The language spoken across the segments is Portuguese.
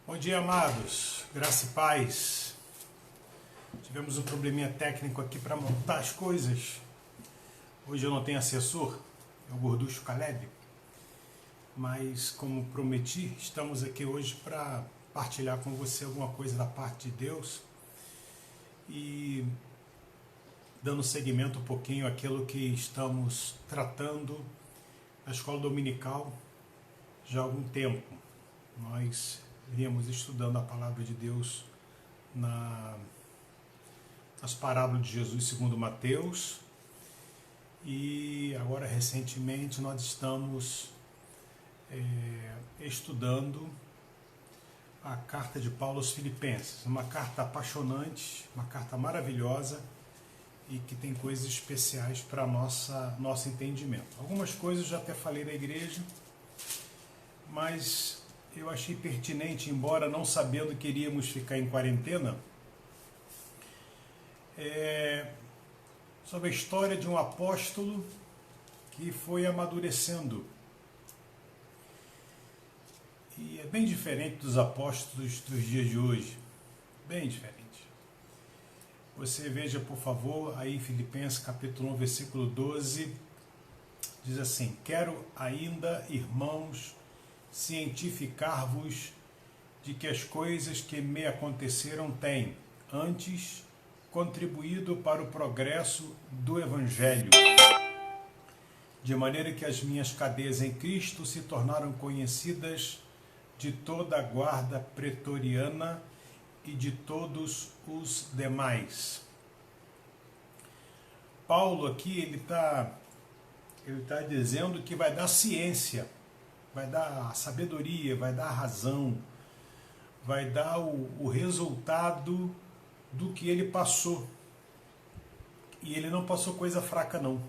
Bom dia, amados. Graça e paz. Tivemos um probleminha técnico aqui para montar as coisas. Hoje eu não tenho assessor, é o Gorducho Caleb. Mas, como prometi, estamos aqui hoje para partilhar com você alguma coisa da parte de Deus e dando seguimento um pouquinho àquilo que estamos tratando na escola dominical já há algum tempo. Nós viemos estudando a palavra de Deus nas parábolas de Jesus segundo Mateus, e agora recentemente nós estamos estudando a carta de Paulo aos Filipenses, uma carta apaixonante, uma carta maravilhosa e que tem coisas especiais para nosso entendimento. Algumas coisas eu já até falei na igreja, mas eu achei pertinente, embora não sabendo que iríamos ficar em quarentena, sobre a história de um apóstolo que foi amadurecendo. E é bem diferente dos apóstolos dos dias de hoje, bem diferente. Você veja, por favor, aí em Filipenses capítulo 1, versículo 12, diz assim: quero ainda, irmãos, cientificar-vos de que as coisas que me aconteceram têm, antes, contribuído para o progresso do Evangelho, de maneira que as minhas cadeias em Cristo se tornaram conhecidas de toda a guarda pretoriana e de todos os demais. Paulo aqui, ele tá dizendo que vai dar ciência, vai dar sabedoria, vai dar razão, vai dar o resultado do que ele passou. E ele não passou coisa fraca, não.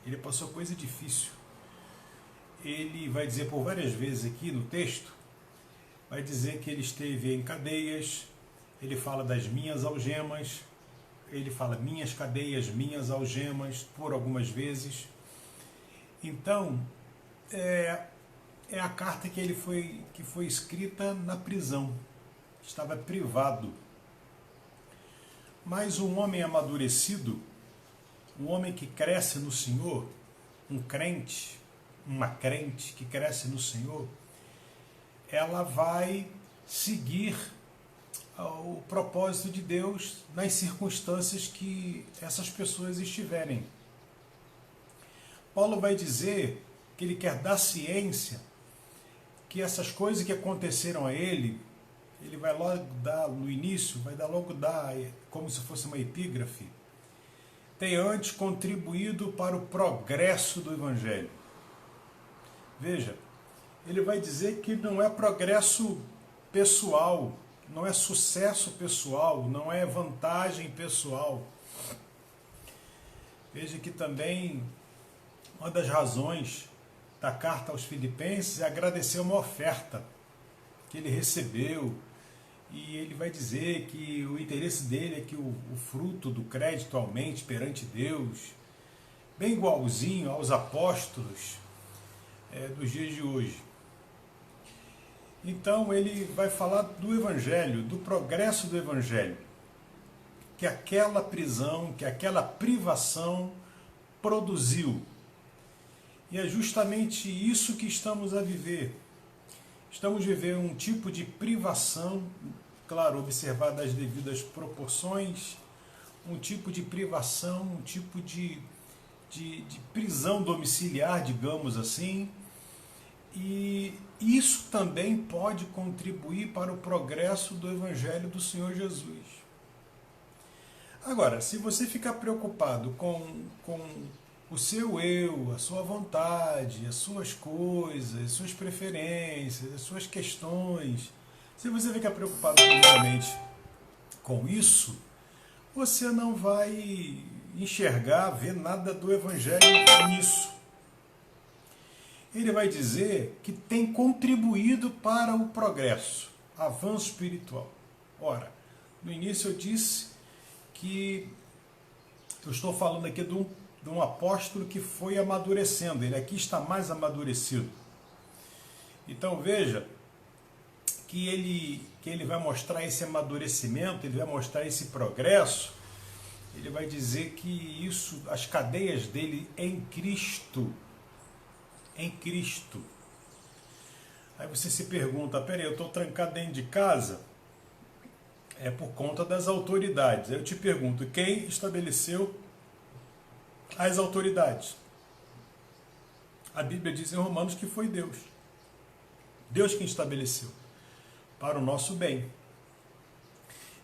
Ele passou coisa difícil. Ele vai dizer por várias vezes aqui no texto, vai dizer que ele esteve em cadeias, ele fala das minhas algemas, ele fala minhas cadeias, minhas algemas, por algumas vezes. Então, é a carta que foi escrita na prisão, estava privado. Mas um homem amadurecido, um homem que cresce no Senhor, um crente, uma crente que cresce no Senhor, ela vai seguir o propósito de Deus nas circunstâncias que essas pessoas estiverem. Paulo vai dizer que ele quer dar ciência que essas coisas que aconteceram a ele vai logo dar no início, vai logo dar como se fosse uma epígrafe, tem antes contribuído para o progresso do Evangelho. Veja, ele vai dizer que não é progresso pessoal, não é sucesso pessoal, não é vantagem pessoal. Veja que também uma das razões da carta aos Filipenses é agradecer uma oferta que ele recebeu, e ele vai dizer que o interesse dele é que o fruto do crédito aumente perante Deus, bem igualzinho aos apóstolos dos dias de hoje. Então ele vai falar do Evangelho, do progresso do Evangelho, que aquela prisão, que aquela privação produziu. E é justamente isso que estamos a viver. Estamos vivendo um tipo de privação, claro, observado as devidas proporções, um tipo de privação, um tipo de prisão domiciliar, digamos assim, e isso também pode contribuir para o progresso do Evangelho do Senhor Jesus. Agora, se você ficar preocupado com o seu eu, a sua vontade, as suas coisas, as suas preferências, as suas questões, se você ficar preocupado primeiramente com isso, você não vai enxergar, ver nada do Evangelho nisso. Ele vai dizer que tem contribuído para o progresso, avanço espiritual. Ora, no início eu disse que eu estou falando aqui de um apóstolo que foi amadurecendo, ele aqui está mais amadurecido. Então veja que ele vai mostrar esse amadurecimento, ele vai mostrar esse progresso, ele vai dizer que isso, as cadeias dele em Cristo. Aí você se pergunta, peraí, eu estou trancado dentro de casa? É por conta das autoridades. Aí eu te pergunto, quem estabeleceu as autoridades? A Bíblia diz em Romanos que foi Deus. Deus quem estabeleceu, para o nosso bem.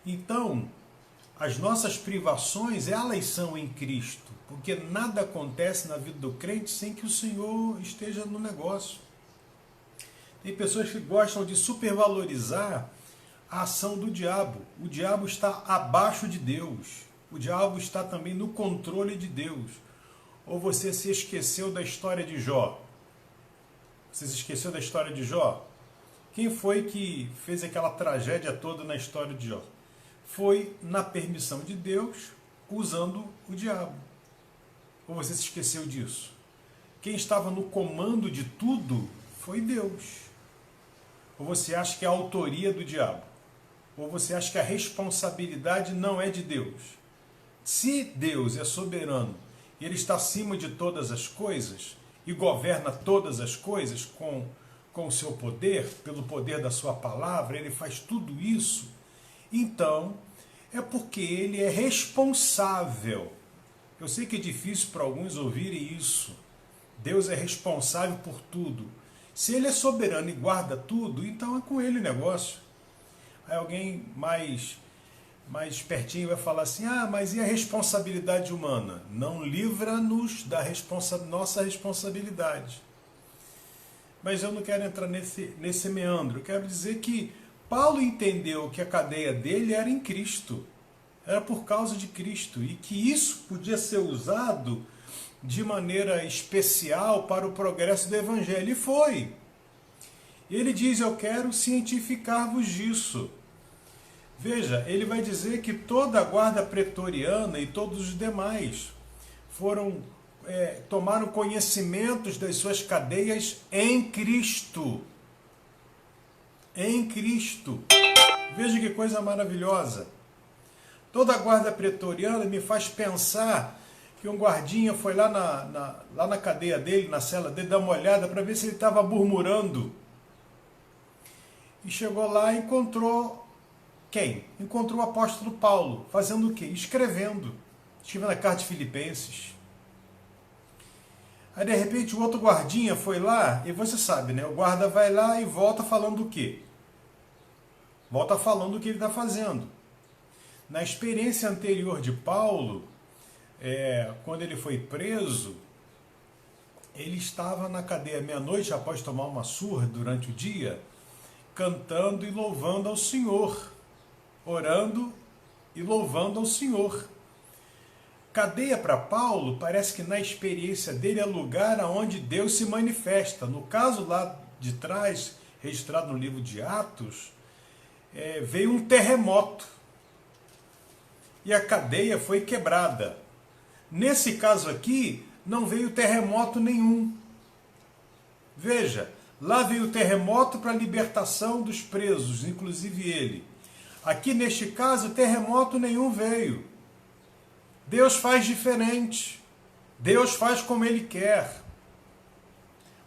Então, as nossas privações, elas são em Cristo, porque nada acontece na vida do crente sem que o Senhor esteja no negócio. Tem pessoas que gostam de supervalorizar a ação do diabo. O diabo está abaixo de Deus. O diabo está também no controle de Deus. Ou você se esqueceu da história de Jó? Você se esqueceu da história de Jó? Quem foi que fez aquela tragédia toda na história de Jó? Foi na permissão de Deus, usando o diabo. Ou você se esqueceu disso? Quem estava no comando de tudo foi Deus. Ou você acha que é a autoria do diabo? Ou você acha que a responsabilidade não é de Deus? Se Deus é soberano e Ele está acima de todas as coisas e governa todas as coisas com o seu poder, pelo poder da sua palavra, Ele faz tudo isso, então é porque Ele é responsável. Eu sei que é difícil para alguns ouvirem isso. Deus é responsável por tudo. Se Ele é soberano e guarda tudo, então é com Ele o negócio. Aí alguém mais espertinho vai falar assim, mas e a responsabilidade humana? Não livra-nos da nossa responsabilidade. Mas eu não quero entrar nesse meandro. Eu quero dizer que Paulo entendeu que a cadeia dele era em Cristo. Era por causa de Cristo. E que isso podia ser usado de maneira especial para o progresso do Evangelho. E foi. Ele diz, eu quero cientificar-vos disso. Veja, ele vai dizer que toda a guarda pretoriana e todos os demais tomaram conhecimentos das suas cadeias em Cristo. Em Cristo. Veja que coisa maravilhosa. Toda a guarda pretoriana me faz pensar que um guardinha foi lá na cadeia dele, na cela dele, dar uma olhada para ver se ele estava murmurando. E chegou lá e encontrou quem? Encontrou o apóstolo Paulo. Fazendo o quê? Escrevendo. Escrevendo a carta de Filipenses. Aí de repente o outro guardinha foi lá, e você sabe, né? O guarda vai lá e volta falando o quê? Volta falando o que ele está fazendo. Na experiência anterior de Paulo, quando ele foi preso, ele estava na cadeia meia-noite, após tomar uma surra durante o dia, cantando e louvando ao Senhor, orando e louvando ao Senhor. Cadeia para Paulo, parece que na experiência dele é lugar onde Deus se manifesta. No caso lá de trás, registrado no livro de Atos, veio um terremoto e a cadeia foi quebrada. Nesse caso aqui, não veio terremoto nenhum. Veja, lá veio o terremoto para a libertação dos presos, inclusive ele. Aqui, neste caso, terremoto nenhum veio. Deus faz diferente. Deus faz como Ele quer.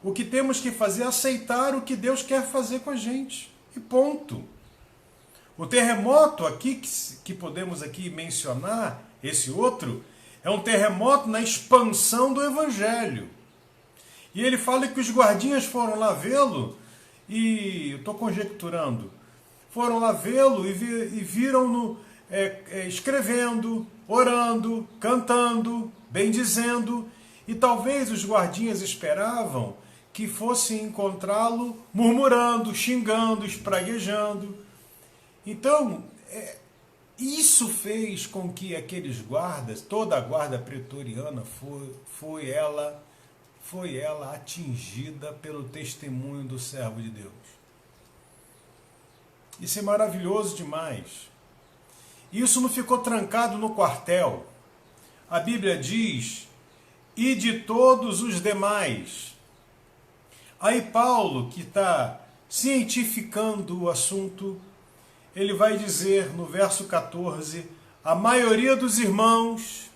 O que temos que fazer é aceitar o que Deus quer fazer com a gente. E ponto. O terremoto aqui, que podemos aqui mencionar, esse outro, é um terremoto na expansão do Evangelho. E ele fala que os guardinhas foram lá vê-lo, e eu estou conjecturando, foram lá vê-lo e viram-no escrevendo, orando, cantando, bendizendo, e talvez os guardinhas esperavam que fossem encontrá-lo murmurando, xingando, espraguejando. Então, isso fez com que aqueles guardas, toda a guarda pretoriana, foi ela atingida pelo testemunho do servo de Deus. Isso é maravilhoso demais. Isso não ficou trancado no quartel. A Bíblia diz, e de todos os demais. Aí Paulo, que está cientificando o assunto, ele vai dizer no verso 14, a maioria dos irmãos,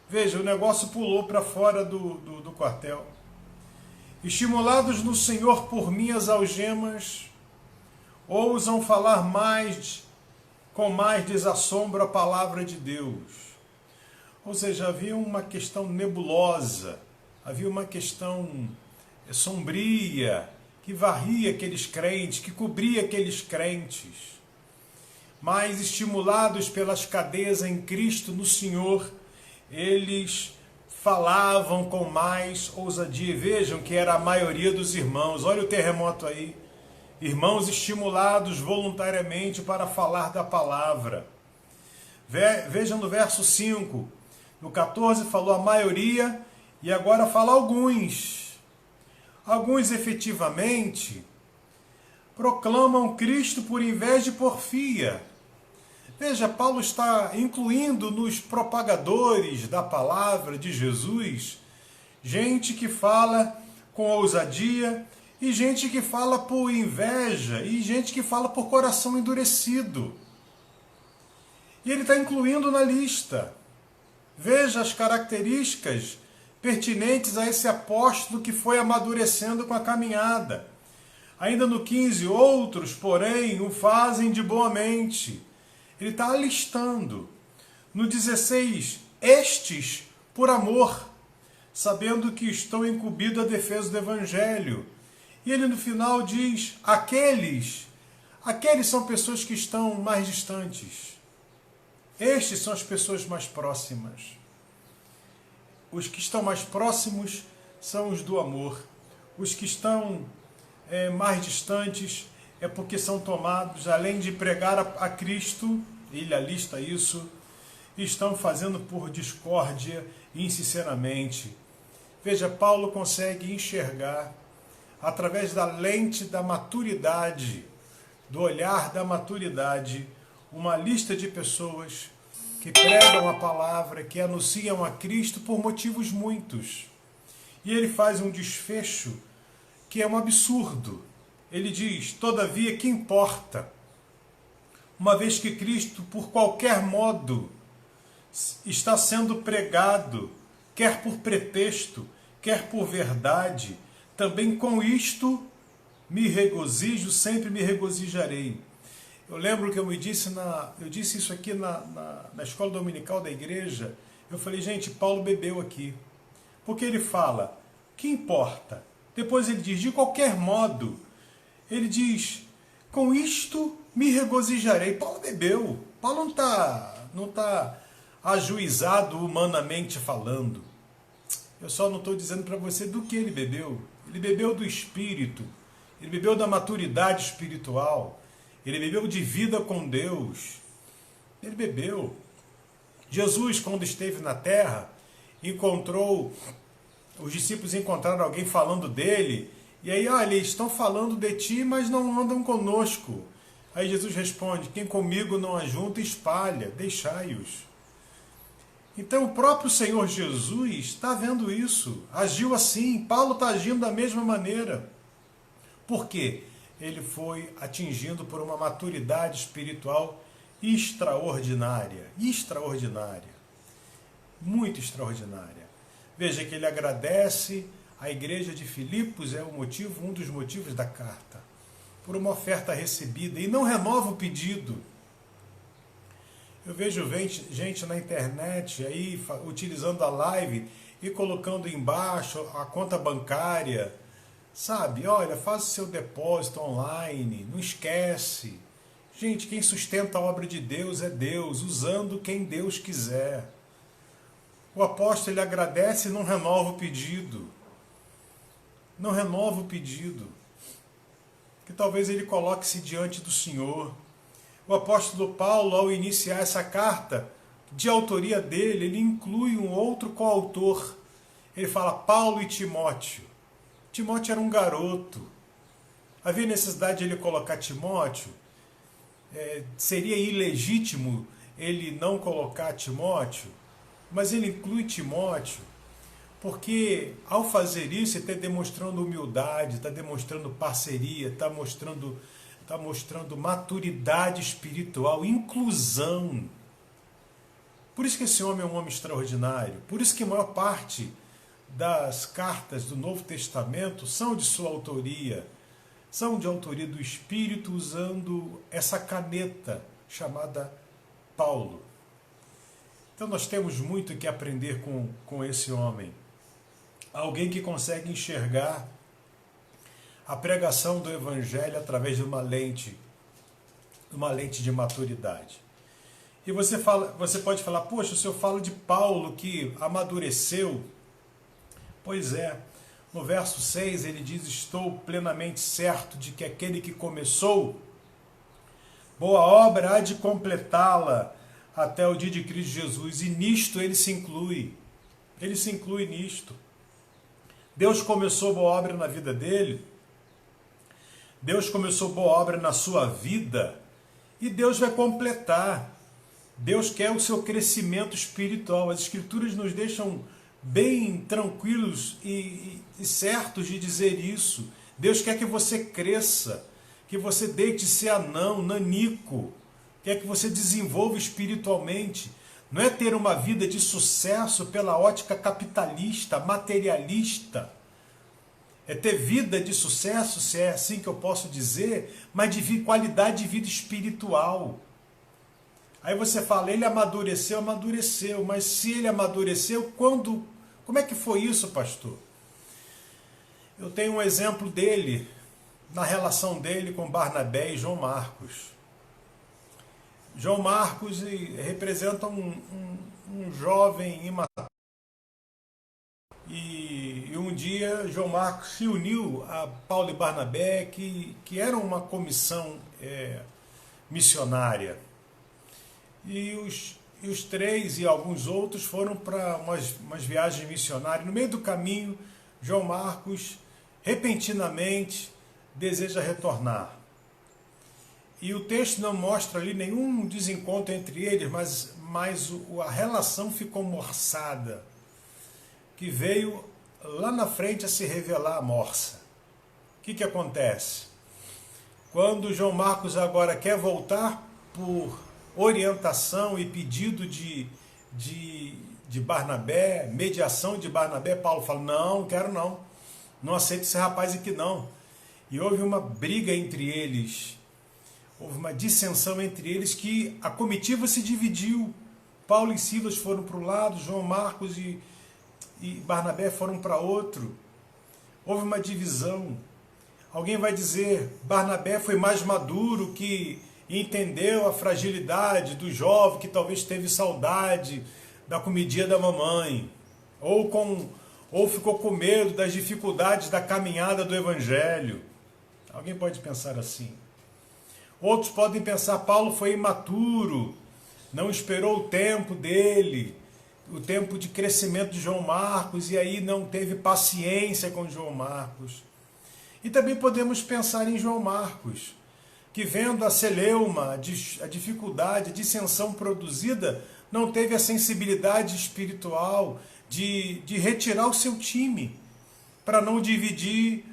veja, o negócio pulou para fora do quartel, estimulados no Senhor por minhas algemas, ousam falar com mais desassombro a palavra de Deus. Ou seja, havia uma questão nebulosa, havia uma questão sombria, que varria aqueles crentes, que cobria aqueles crentes. Mas estimulados pelas cadeias em Cristo, no Senhor, eles falavam com mais ousadia. Vejam que era a maioria dos irmãos. Olha o terremoto aí. Irmãos estimulados voluntariamente para falar da palavra. Vejam no verso 5. No 14 falou a maioria e agora fala alguns. Alguns efetivamente proclamam Cristo por inveja e porfia. Veja, Paulo está incluindo nos propagadores da palavra de Jesus gente que fala com ousadia e gente que fala por inveja e gente que fala por coração endurecido. E ele está incluindo na lista. Veja as características pertinentes a esse apóstolo que foi amadurecendo com a caminhada. Ainda no 15, outros, porém, o fazem de boa mente. Ele está alistando. No 16, estes por amor, sabendo que estou incumbido à defesa do Evangelho. E ele no final diz, aqueles são pessoas que estão mais distantes. Estes são as pessoas mais próximas. Os que estão mais próximos são os do amor. Os que estão mais distantes é porque são tomados, além de pregar a Cristo, ele alista isso, estão fazendo por discórdia insinceramente. Veja, Paulo consegue enxergar, através da lente da maturidade, do olhar da maturidade, uma lista de pessoas que pregam a palavra, que anunciam a Cristo por motivos muitos. E ele faz um desfecho que é um absurdo. Ele diz, todavia, que importa? Uma vez que Cristo, por qualquer modo, está sendo pregado, quer por pretexto, quer por verdade, também com isto me regozijo, sempre me regozijarei. Eu lembro que eu disse isso aqui na escola dominical da igreja. Eu falei, gente, Paulo bebeu aqui. Porque ele fala, que importa? Depois ele diz, de qualquer modo. Ele diz, com isto me regozijarei. Paulo bebeu. Paulo não tá ajuizado humanamente falando. Eu só não estou dizendo para você do que ele bebeu. Ele bebeu do Espírito. Ele bebeu da maturidade espiritual. Ele bebeu de vida com Deus. Ele bebeu. Jesus, quando esteve na terra, os discípulos encontraram alguém falando dele, e aí, olha, eles estão falando de ti, mas não andam conosco. Aí Jesus responde, quem comigo não ajunta, espalha, deixai-os. Então o próprio Senhor Jesus está vendo isso, agiu assim, Paulo está agindo da mesma maneira. Por quê? Ele foi atingindo por uma maturidade espiritual extraordinária, muito extraordinária. Veja que ele agradece a igreja de Filipos, um dos motivos da carta, por uma oferta recebida, e não renova o pedido. Eu vejo gente na internet aí utilizando a live e colocando embaixo a conta bancária. Sabe, olha, faça o seu depósito online, não esquece. Gente, quem sustenta a obra de Deus é Deus, usando quem Deus quiser. O apóstolo, ele agradece e não renova o pedido. Não renova o pedido. Que talvez ele coloque-se diante do Senhor. O apóstolo Paulo, ao iniciar essa carta, de autoria dele, ele inclui um outro coautor. Ele fala Paulo e Timóteo. Timóteo era um garoto. Havia necessidade de ele colocar Timóteo? Seria ilegítimo ele não colocar Timóteo? Mas ele inclui Timóteo Porque ao fazer isso, ele está demonstrando humildade, está demonstrando parceria, está mostrando maturidade espiritual, inclusão. Por isso que esse homem é um homem extraordinário. Por isso que a maior parte das cartas do Novo Testamento são de sua autoria. São de autoria do Espírito, usando essa caneta chamada Paulo. Então nós temos muito que aprender com esse homem. Alguém que consegue enxergar a pregação do Evangelho através de uma lente de maturidade. E você pode falar, poxa, o senhor fala de Paulo que amadureceu. Pois é, no verso 6 ele diz, estou plenamente certo de que aquele que começou boa obra há de completá-la até o dia de Cristo Jesus. E nisto ele se inclui nisto. Deus começou boa obra na vida dele, Deus começou boa obra na sua vida, e Deus vai completar. Deus quer o seu crescimento espiritual. As Escrituras nos deixam bem tranquilos e certos de dizer isso. Deus quer que você cresça, que você deixe de ser anão, nanico, quer que você desenvolva espiritualmente. Não é ter uma vida de sucesso pela ótica capitalista, materialista. É ter vida de sucesso, se é assim que eu posso dizer, mas de qualidade de vida espiritual. Aí você fala, ele amadureceu, mas se ele amadureceu, quando? Como é que foi isso, pastor? Eu tenho um exemplo dele, na relação dele com Barnabé e João Marcos. João Marcos representa um jovem imaturo. E um dia João Marcos se uniu a Paulo e Barnabé, que eram uma comissão missionária. E os três e alguns outros foram para umas viagens missionárias. No meio do caminho, João Marcos, repentinamente, deseja retornar. E o texto não mostra ali nenhum desencontro entre eles, mas a relação ficou morçada, que veio lá na frente a se revelar a morsa. O que acontece? Quando João Marcos agora quer voltar por orientação e pedido de Barnabé, mediação de Barnabé, Paulo fala, não quero não aceito esse rapaz aqui não. E houve uma briga entre eles, houve uma dissensão entre eles, que a comitiva se dividiu. Paulo e Silas foram para um lado, João Marcos e Barnabé foram para outro. Houve uma divisão. Alguém vai dizer, Barnabé foi mais maduro, que entendeu a fragilidade do jovem, que talvez teve saudade da comidinha da mamãe, ou ficou com medo das dificuldades da caminhada do Evangelho. Alguém pode pensar assim. Outros podem pensar, Paulo foi imaturo, não esperou o tempo dele, o tempo de crescimento de João Marcos, e aí não teve paciência com João Marcos. E também podemos pensar em João Marcos, que vendo a celeuma, a dificuldade, a dissensão produzida, não teve a sensibilidade espiritual de retirar o seu time, para não dividir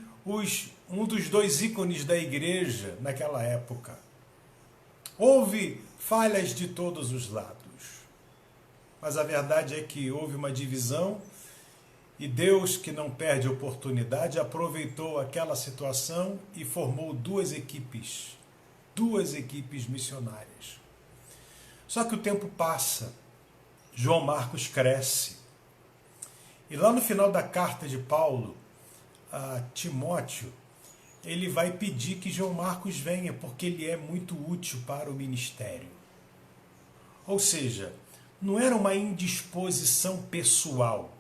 um dos dois ícones da igreja naquela época. Houve falhas de todos os lados, mas a verdade é que houve uma divisão, e Deus, que não perde oportunidade, aproveitou aquela situação e formou duas equipes missionárias. Só que o tempo passa, João Marcos cresce, e lá no final da carta de Paulo a Timóteo, ele vai pedir que João Marcos venha, porque ele é muito útil para o ministério. Ou seja, não era uma indisposição pessoal,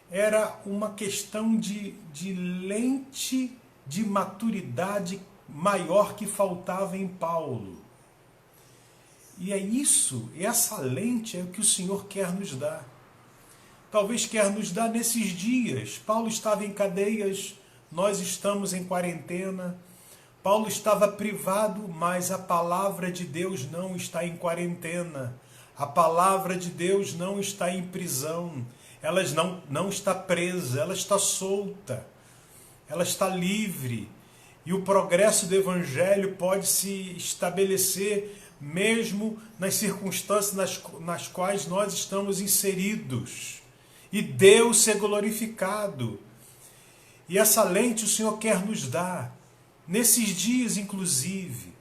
era uma questão de lente de maturidade maior que faltava em Paulo. E é isso, essa lente é o que o Senhor quer nos dar. Talvez quer nos dar nesses dias. Paulo estava em cadeias, nós estamos em quarentena. Paulo estava privado, mas a palavra de Deus não está em quarentena. A palavra de Deus não está em prisão. ela não está presa, ela está solta, ela está livre. E o progresso do Evangelho pode se estabelecer mesmo nas circunstâncias nas quais nós estamos inseridos. E Deus ser glorificado. E essa lente o Senhor quer nos dar, nesses dias inclusive.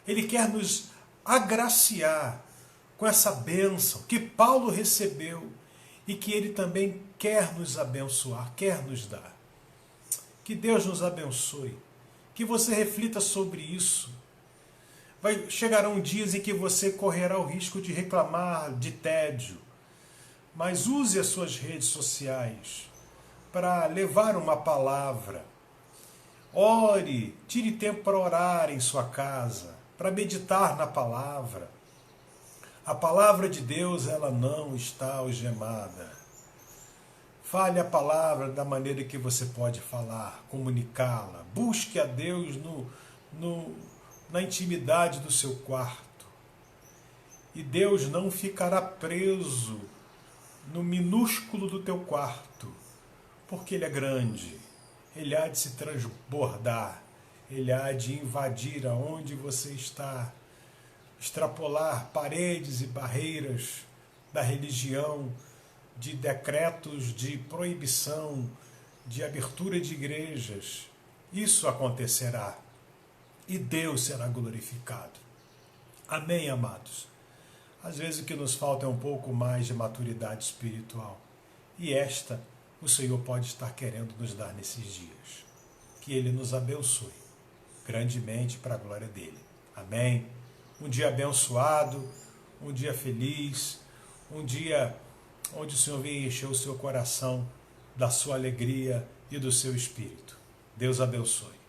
Ele quer nos agraciar com essa bênção que Paulo recebeu e que ele também quer nos abençoar, quer nos dar. Que Deus nos abençoe, que você reflita sobre isso. Chegarão dias em que você correrá o risco de reclamar de tédio, mas use as suas redes sociais para levar uma palavra. Ore, tire tempo para orar em sua casa, para meditar na palavra. A palavra de Deus, ela não está algemada. Fale a palavra da maneira que você pode falar, comunicá-la. Busque a Deus na intimidade do seu quarto. E Deus não ficará preso no minúsculo do teu quarto, porque Ele é grande. Ele há de se transbordar, Ele há de invadir aonde você está, extrapolar paredes e barreiras da religião, de decretos de proibição, de abertura de igrejas. Isso acontecerá e Deus será glorificado. Amém, amados? Às vezes o que nos falta é um pouco mais de maturidade espiritual. E esta o Senhor pode estar querendo nos dar nesses dias. Que Ele nos abençoe grandemente para a glória dEle. Amém? Um dia abençoado, um dia feliz, um dia onde o Senhor venha encher o seu coração da sua alegria e do seu espírito. Deus abençoe.